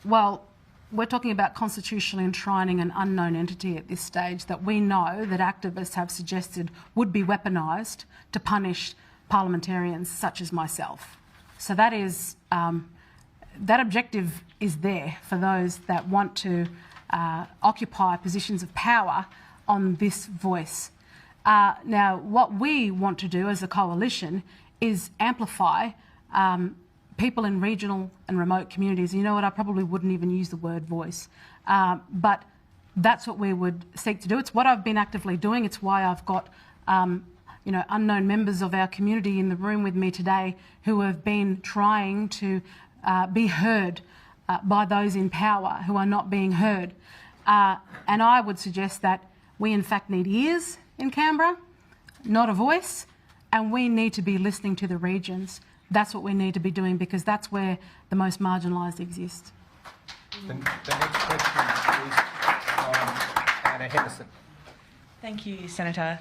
Well, we're talking about constitutionally enshrining an unknown entity at this stage that we know that activists have suggested would be weaponised to punish parliamentarians such as myself. So that is that objective is there for those that want to occupy positions of power on this voice. Now, what we want to do as a coalition is amplify people in regional and remote communities. You know what, I probably wouldn't even use the word voice, but that's what we would seek to do. It's what I've been actively doing. It's why I've got unknown members of our community in the room with me today who have been trying to be heard by those in power who are not being heard. And I would suggest that we in fact need ears in Canberra, not a voice, and we need to be listening to the regions. That's what we need to be doing, because that's where the most marginalised exist. The next question is from Anna Henderson. Thank you, Senator.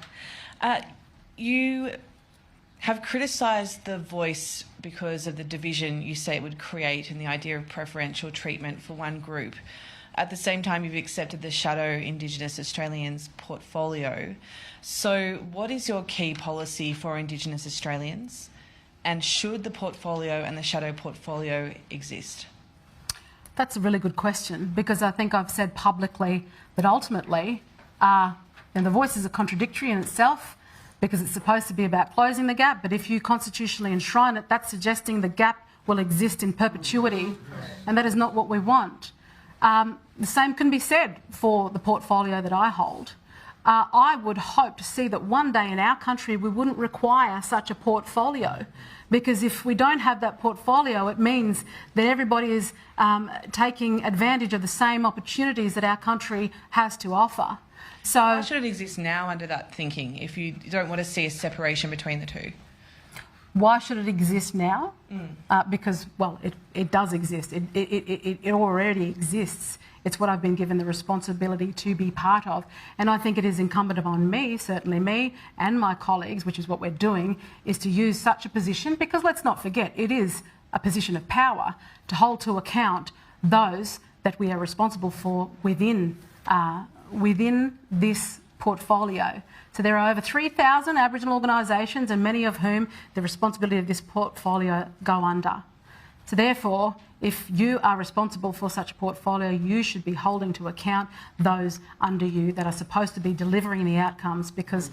You have criticised the voice because of the division you say it would create and the idea of preferential treatment for one group. At the same time, you've accepted the Shadow Indigenous Australians portfolio. So what is your key policy for Indigenous Australians? And should the portfolio and the Shadow portfolio exist? That's a really good question, because I think I've said publicly that ultimately, and the voice is a contradictory in itself, because it's supposed to be about closing the gap, but if you constitutionally enshrine it, that's suggesting the gap will exist in perpetuity, and that is not what we want. The same can be said for the portfolio that I hold. I would hope to see that one day in our country we wouldn't require such a portfolio, because if we don't have that portfolio, it means that everybody is taking advantage of the same opportunities that our country has to offer. So why should it exist now under that thinking if you don't want to see a separation between the two? Why should it exist now? Because, well, it does exist. It already exists. It's what I've been given the responsibility to be part of. And I think it is incumbent upon me, certainly me and my colleagues, which is what we're doing, is to use such a position, because let's not forget, it is a position of power to hold to account those that we are responsible for within this portfolio. So there are over 3,000 Aboriginal organisations, and many of whom the responsibility of this portfolio go under. So therefore, if you are responsible for such a portfolio, you should be holding to account those under you that are supposed to be delivering the outcomes, because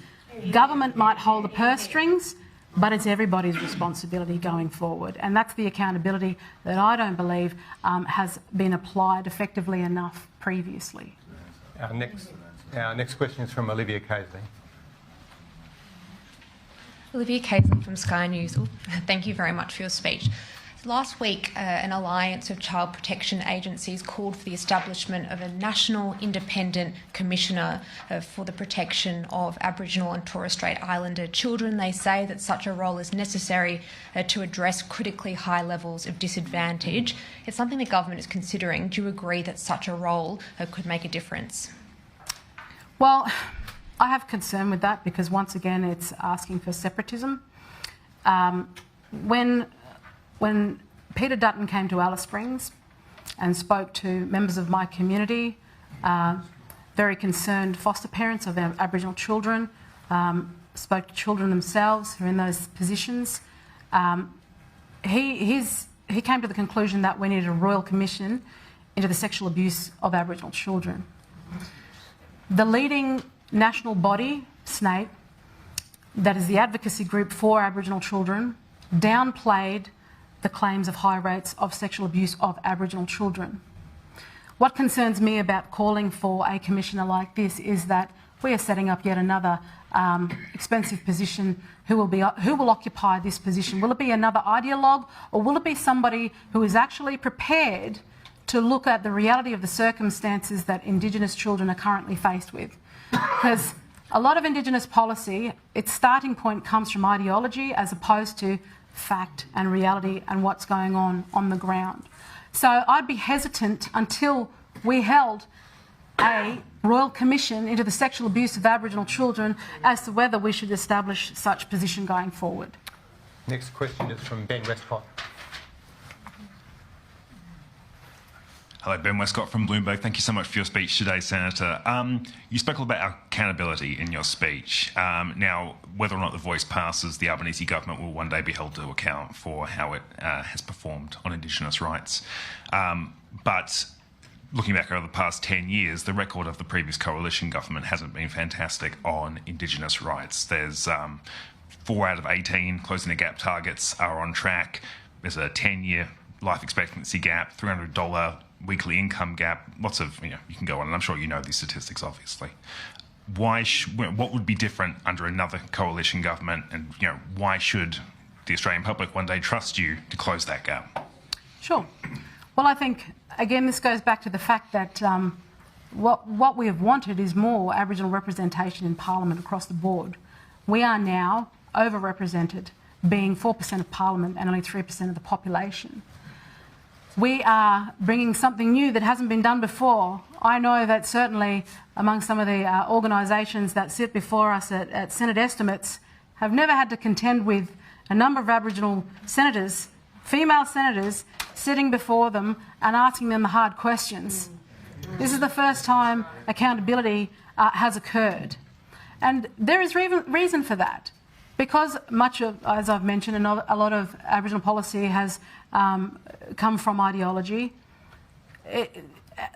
government might hold the purse strings, but it's everybody's responsibility going forward. And that's the accountability that I don't believe has been applied effectively enough previously. Our next question is from Olivia Casey. Olivia Casey from Sky News. Thank you very much for your speech. Last week, an alliance of child protection agencies called for the establishment of a national independent commissioner for the protection of Aboriginal and Torres Strait Islander children. They say that such a role is necessary to address critically high levels of disadvantage. It's something the government is considering. Do you agree that such a role could make a difference? Well, I have concern with that, because once again it's asking for separatism. When Peter Dutton came to Alice Springs and spoke to members of my community, very concerned foster parents of our Aboriginal children, spoke to children themselves who are in those positions, he came to the conclusion that we needed a royal commission into the sexual abuse of Aboriginal children. The leading national body, SNAPE, that is the advocacy group for Aboriginal children, downplayed the claims of high rates of sexual abuse of Aboriginal children. What concerns me about calling for a commissioner like this is that we are setting up yet another expensive position. Who will occupy this position? Will it be another ideologue, or will it be somebody who is actually prepared to look at the reality of the circumstances that Indigenous children are currently faced with? Because a lot of Indigenous policy, its starting point comes from ideology as opposed to fact and reality and what's going on the ground. So I'd be hesitant until we held a royal commission into the sexual abuse of Aboriginal children as to whether we should establish such position going forward. Next question is from Ben Westcott. Hello, Ben Westcott from Bloomberg. Thank you so much for your speech today, Senator. You spoke a lot about accountability in your speech. Now, whether or not the voice passes, the Albanese government will one day be held to account for how it has performed on Indigenous rights. But looking back over the past 10 years, the record of the previous coalition government hasn't been fantastic on Indigenous rights. There's 4 out of 18 closing the gap targets are on track. There's a 10-year life expectancy gap, $300 weekly income gap, lots of, you can go on, and I'm sure you know these statistics, obviously. What would be different under another coalition government, and why should the Australian public one day trust you to close that gap? Sure. Well, I think, again, this goes back to the fact that what we have wanted is more Aboriginal representation in Parliament across the board. We are now overrepresented, being 4% of Parliament and only 3% of the population. We are bringing something new that hasn't been done before. I know that certainly among some of the organisations that sit before us at Senate estimates have never had to contend with a number of Aboriginal senators, female senators, sitting before them and asking them the hard questions. This is the first time accountability has occurred. And there is reason for that. Because much of, as I've mentioned, a lot of Aboriginal policy has come from ideology,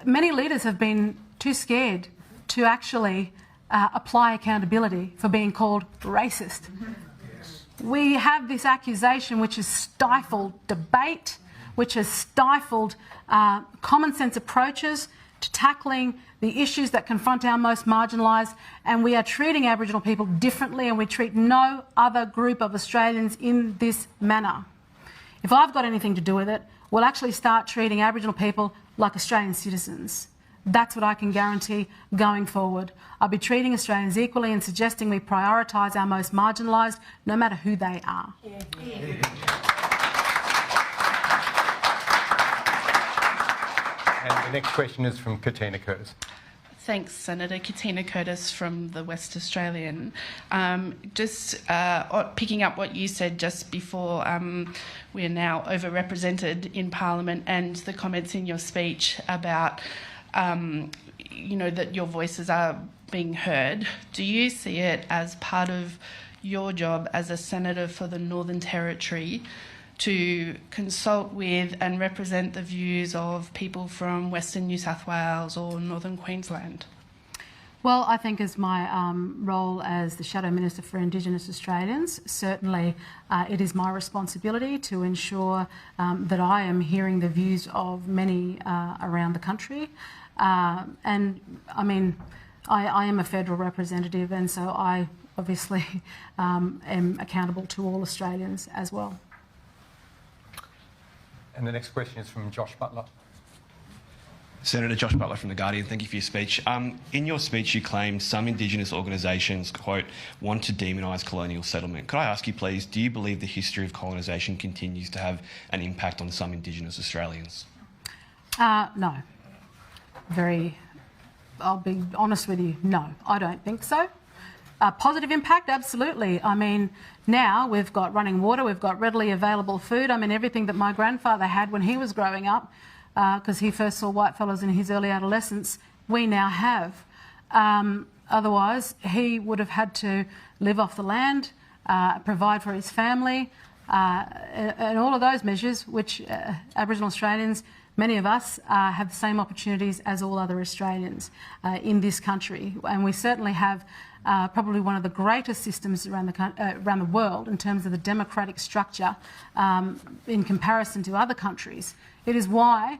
many leaders have been too scared to actually apply accountability for being called racist. We have this accusation which has stifled debate, which has stifled common sense approaches to tackling the issues that confront our most marginalised, and we are treating Aboriginal people differently, and we treat no other group of Australians in this manner. If I've got anything to do with it, we'll actually start treating Aboriginal people like Australian citizens. That's what I can guarantee going forward. I'll be treating Australians equally and suggesting we prioritise our most marginalised, no matter who they are. And the next question is from Katina Curtis. Thanks, Senator. Katina Curtis from the West Australian. Just picking up what you said just before, we are now overrepresented in Parliament, and the comments in your speech about, that your voices are being heard. Do you see it as part of your job as a Senator for the Northern Territory to consult with and represent the views of people from Western New South Wales or Northern Queensland? Well, I think as my role as the Shadow Minister for Indigenous Australians, certainly it is my responsibility to ensure that I am hearing the views of many around the country. And I mean, I am a federal representative, and so I obviously am accountable to all Australians as well. And the next question is from Josh Butler. Senator Josh Butler from The Guardian, thank you for your speech. In your speech, you claimed some Indigenous organisations, quote, want to demonise colonial settlement. Could I ask you, please, do you believe the history of colonisation continues to have an impact on some Indigenous Australians? No. I'll be honest with you, no, I don't think so. Positive impact, absolutely. I mean, now we've got running water, we've got readily available food. I mean, everything that my grandfather had when he was growing up, because he first saw whitefellas in his early adolescence, we now have. Otherwise, he would have had to live off the land, provide for his family, and all of those measures, which Aboriginal Australians, many of us, have the same opportunities as all other Australians in this country. And we certainly have probably one of the greatest systems around the world in terms of the democratic structure in comparison to other countries. It is why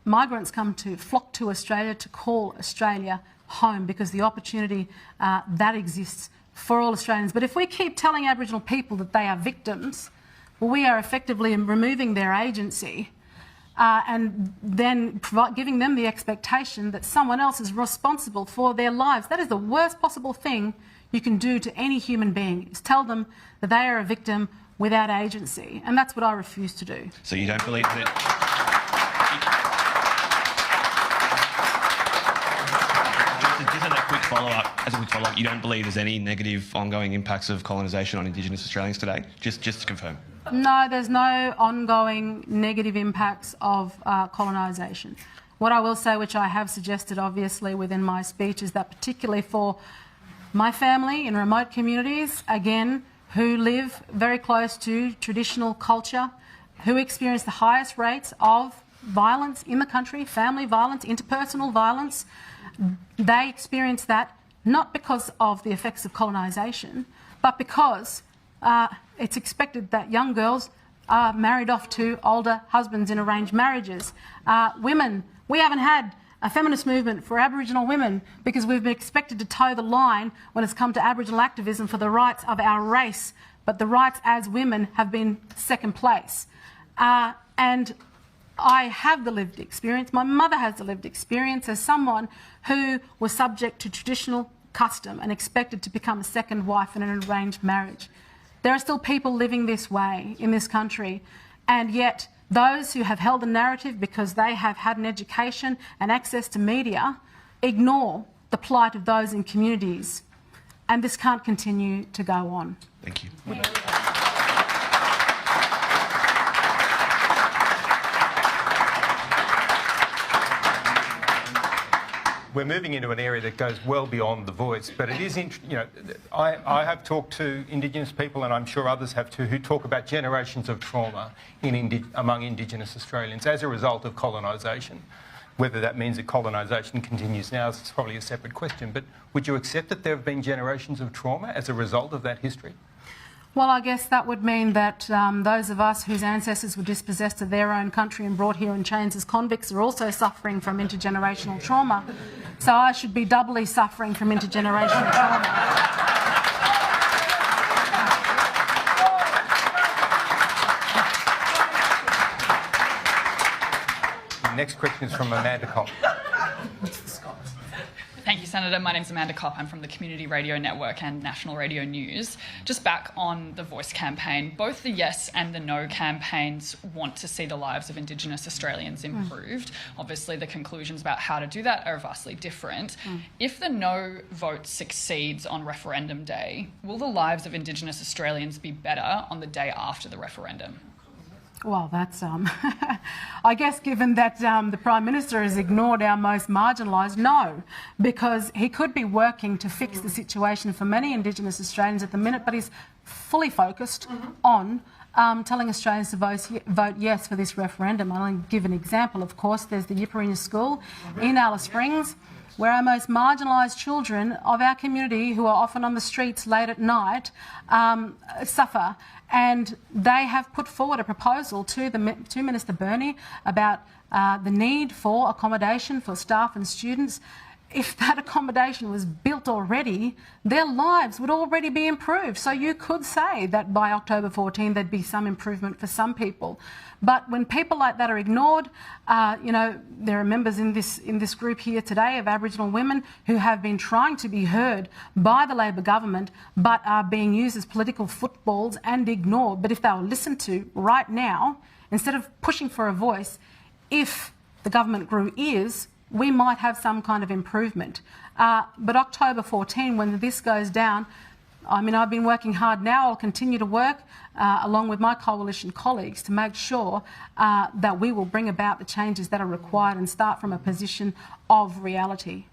migrants flock to Australia to call Australia home, because the opportunity that exists for all Australians. But if we keep telling Aboriginal people that they are victims, well, we are effectively removing their agency and then giving them the expectation that someone else is responsible for their lives. That is the worst possible thing you can do to any human being, is tell them that they are a victim without agency. And that's what I refuse to do. So you don't believe that... Just as a quick follow-up, you don't believe there's any negative ongoing impacts of colonisation on Indigenous Australians today? Just to confirm. No, there's no ongoing negative impacts of colonisation. What I will say, which I have suggested obviously within my speech, is that particularly for my family in remote communities, again, who live very close to traditional culture, who experience the highest rates of violence in the country, family violence, interpersonal violence, they experience that not because of the effects of colonisation, but because it's expected that young girls are married off to older husbands in arranged marriages. Women, we haven't had a feminist movement for Aboriginal women because we've been expected to toe the line when it's come to Aboriginal activism for the rights of our race, but the rights as women have been second place. And I have the lived experience, my mother has the lived experience as someone who was subject to traditional custom and expected to become a second wife in an arranged marriage. There are still people living this way in this country, and yet those who have held a narrative because they have had an education and access to media ignore the plight of those in communities, and this can't continue to go on. Thank you. We're moving into an area that goes well beyond the voice, but it is, I have talked to Indigenous people, and I'm sure others have too, who talk about generations of trauma among Indigenous Australians as a result of colonisation. Whether that means that colonisation continues now is probably a separate question, but would you accept that there have been generations of trauma as a result of that history? Well, I guess that would mean that those of us whose ancestors were dispossessed of their own country and brought here in chains as convicts are also suffering from intergenerational trauma. So I should be doubly suffering from intergenerational trauma. The next question is from Amanda Cobb. Senator. My name's Amanda Kopp. I'm from the Community Radio Network and National Radio News. Just back on the Voice campaign, both the Yes and the No campaigns want to see the lives of Indigenous Australians improved. Obviously, the conclusions about how to do that are vastly different. If the No vote succeeds on referendum day, will the lives of Indigenous Australians be better on the day after the referendum? Well, that's, I guess given that the Prime Minister has ignored our most marginalised, no, because he could be working to fix the situation for many Indigenous Australians at the minute, but he's fully focused on telling Australians to vote yes for this referendum. I'll give an example, of course. There's the Yipparina School in Alice Springs, where our most marginalised children of our community, who are often on the streets late at night, suffer. And they have put forward a proposal to Minister Burney about the need for accommodation for staff and students. If that accommodation was built already, their lives would already be improved. So you could say that by October 14 there'd be some improvement for some people. But when people like that are ignored, you know, there are members in this group here today of Aboriginal women who have been trying to be heard by the Labor government but are being used as political footballs and ignored. But if they were listened to right now, instead of pushing for a voice, if the government grew ears, we might have some kind of improvement. But October 14, when this goes down, I mean, I've been working hard now. I'll continue to work along with my coalition colleagues to make sure that we will bring about the changes that are required and start from a position of reality.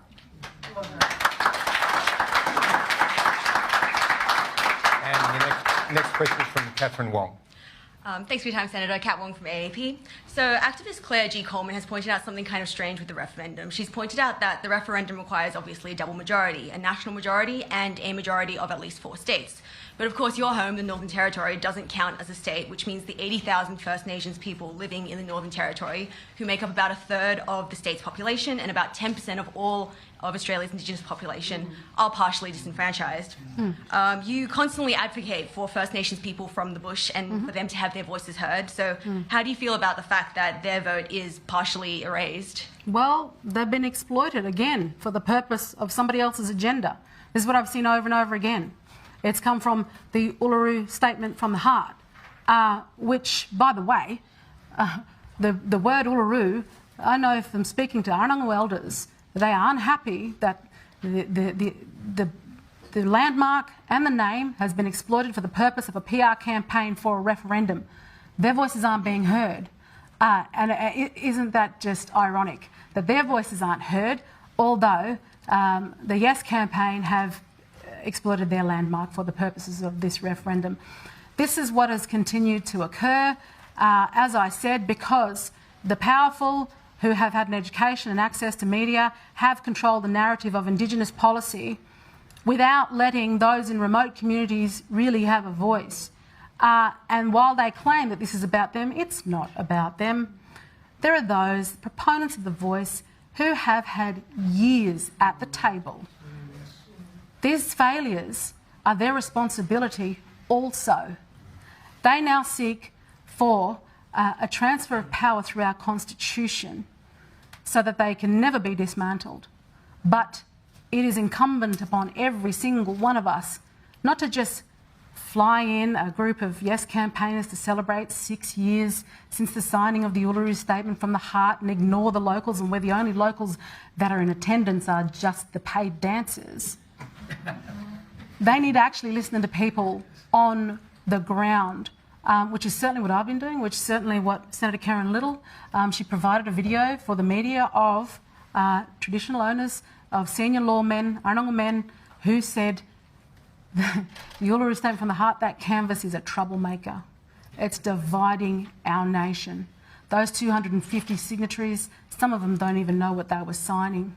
And the next question is from Catherine Wong. Thanks for your time, Senator. Kat Wong from AAP. So activist Claire G. Coleman has pointed out something kind of strange with the referendum. She's pointed out that the referendum requires obviously a double majority, a national majority and a majority of at least 4 states. But of course your home, the Northern Territory, doesn't count as a state, which means the 80,000 First Nations people living in the Northern Territory, who make up about a third of the state's population and about 10% of all of Australia's Indigenous population, are partially disenfranchised. You constantly advocate for First Nations people from the bush and for them to have their voices heard. So how do you feel about the fact that their vote is partially erased? Well, they've been exploited again for the purpose of somebody else's agenda. This is what I've seen over and over again. It's come from the Uluru Statement from the Heart, which, by the way, the word Uluru, I know from speaking to Arnongo elders, they are unhappy that the landmark and the name has been exploited for the purpose of a PR campaign for a referendum. Their voices aren't being heard. And isn't that just ironic that their voices aren't heard, although the Yes campaign have exploited their landmark for the purposes of this referendum. This is what has continued to occur, as I said, because the powerful who have had an education and access to media have controlled the narrative of Indigenous policy without letting those in remote communities really have a voice. And while they claim that this is about them, it's not about them. There are those proponents of the voice who have had years at the table. These failures are their responsibility also. They now seek for a transfer of power through our Constitution so that they can never be dismantled. But it is incumbent upon every single one of us not to just fly in a group of Yes campaigners to celebrate 6 years since the signing of the Uluru Statement from the Heart and ignore the locals, and where the only locals that are in attendance are just the paid dancers. They need to actually listen to people on the ground, which is certainly what I've been doing, which is certainly what Senator Karen Little, she provided a video for the media of traditional owners, of senior lawmen, Arnongo men, who said the Uluru Statement from the Heart, that canvas is a troublemaker. It's dividing our nation. Those 250 signatories, some of them don't even know what they were signing.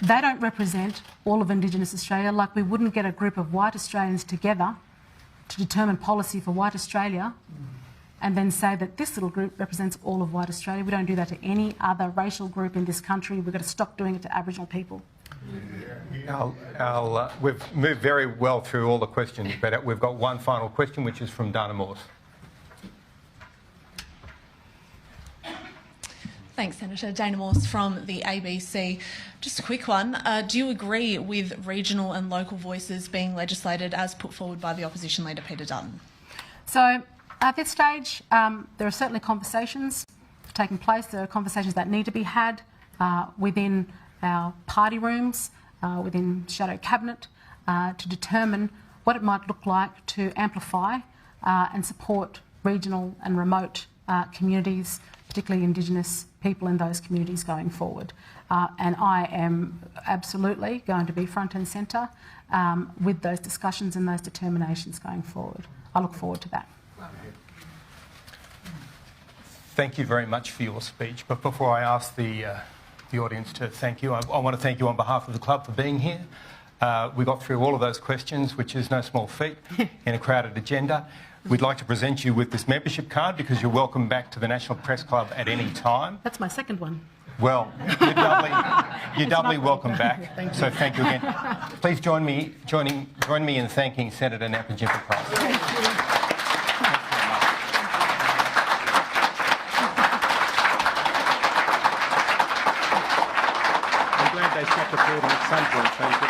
They don't represent all of Indigenous Australia, like we wouldn't get a group of white Australians together to determine policy for white Australia and then say that this little group represents all of white Australia. We don't do that to any other racial group in this country. We've got to stop doing it to Aboriginal people. We've moved very well through all the questions, but we've got one final question, which is from Dana Morse. Thanks, Senator. Dana Morse from the ABC. Just a quick one. Do you agree with regional and local voices being legislated as put forward by the opposition leader, Peter Dutton? So at this stage, there are certainly conversations taking place. There are conversations that need to be had within our party rooms, within Shadow Cabinet, to determine what it might look like to amplify and support regional and remote communities, particularly Indigenous people in those communities going forward. And I am absolutely going to be front and centre with those discussions and those determinations going forward. I look forward to that. Thank you very much for your speech. But before I ask the audience to thank you, I want to thank you on behalf of the club for being here. We got through all of those questions, which is no small feat in a crowded agenda. We'd like to present you with this membership card because you're welcome back to the National Press Club at any time. That's my second one. Well, you're doubly welcome back. Thank you. So thank you again. Please join me in thanking Senator Nampijinpa Price. I'm glad they stopped recording at some point.